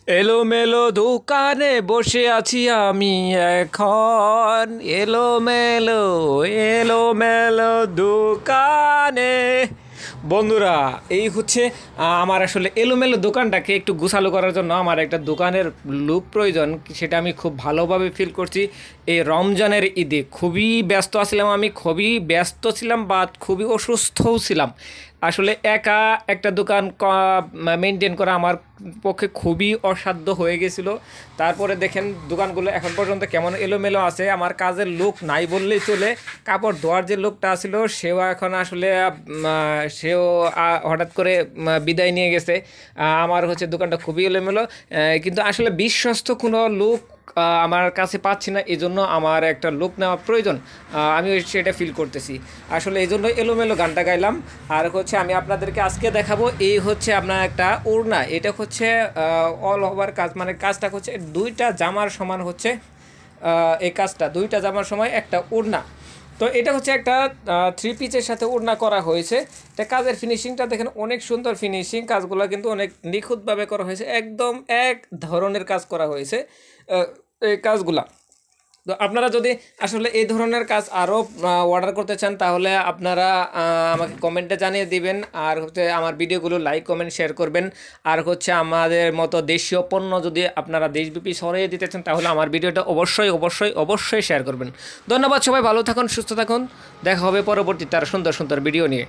এলোমেলো দোকানে বসে আছি আমি এখন, এলোমেলো এলোমেলো দোকানে। বন্ধুরা, এই হচ্ছে আমার আসলে এলোমেলো দোকানটাকে একটু গুছালো করার জন্য আমার একটা দোকানের লুক প্রয়োজন, সেটা আমি খুব ভালোভাবে ফিল করছি। এই রমজানের ঈদে খুবই ব্যস্ত ছিলাম, আমি খুবই ব্যস্ত ছিলাম বা খুবই অসুস্থও ছিলাম। আসলে একা একটা দোকান মেনটেন করা আমার পক্ষে খুবই অসাধ্য হয়ে গেছিলো। তারপরে দেখেন দোকানগুলো এখন পর্যন্ত কেমন এলোমেলো আছে, আমার কাজের লোক নাই বললেই চলে। কাপড় ধোয়ার যে লোকটা ছিল সেও এখন আসলে সেও হঠাৎ করে বিদায় নিয়ে গেছে। আমার হচ্ছে দোকানটা খুবই এলোমেলো, কিন্তু আসলে বিশ্বস্ত কোনো লোক আমার কাছে পাচ্ছি না, এই জন্য আমার একটা লোক নেওয়া প্রয়োজন। আমি সেটা ফিল করতেছি আসলে, এই জন্য এলোমেলো গানটা গাইলাম। আর হচ্ছে আমি আপনাদেরকে আজকে দেখাবো, এই হচ্ছে আপনার একটা ওড়না, এটা হচ্ছে অল ওভার কাজ, মানে কাজটা হচ্ছে দুইটা জামার সমান হচ্ছে। এই কাজটা দুইটা জামার সময় একটা ওড়না। তো এটা হচ্ছে একটা থ্রি পিচের সাথে ওড়না করা হয়েছে। এটা কাজের ফিনিশিংটা দেখেন, অনেক সুন্দর ফিনিশিং, কাজগুলো কিন্তু অনেক নিখুঁতভাবে করা হয়েছে, একদম এক ধরনের কাজ করা হয়েছে এই কাজগুলা। তো আপনারা যদি আসলে এই ধরনের কাজ আরও অর্ডার করতে চান তাহলে আপনারা আমাকে কমেন্টে জানিয়ে দিবেন, আর হচ্ছে আমার ভিডিওগুলো লাইক কমেন্ট শেয়ার করবেন। আর হচ্ছে আমাদের মতো দেশীয় পণ্য যদি আপনারা দেশব্যাপী ছড়িয়ে দিতে চান তাহলে আমার ভিডিওটা অবশ্যই অবশ্যই অবশ্যই শেয়ার করবেন। ধন্যবাদ, সবাই ভালো থাকুন, সুস্থ থাকুন, দেখা হবে পরবর্তীতে আরও সুন্দর সুন্দর ভিডিও নিয়ে।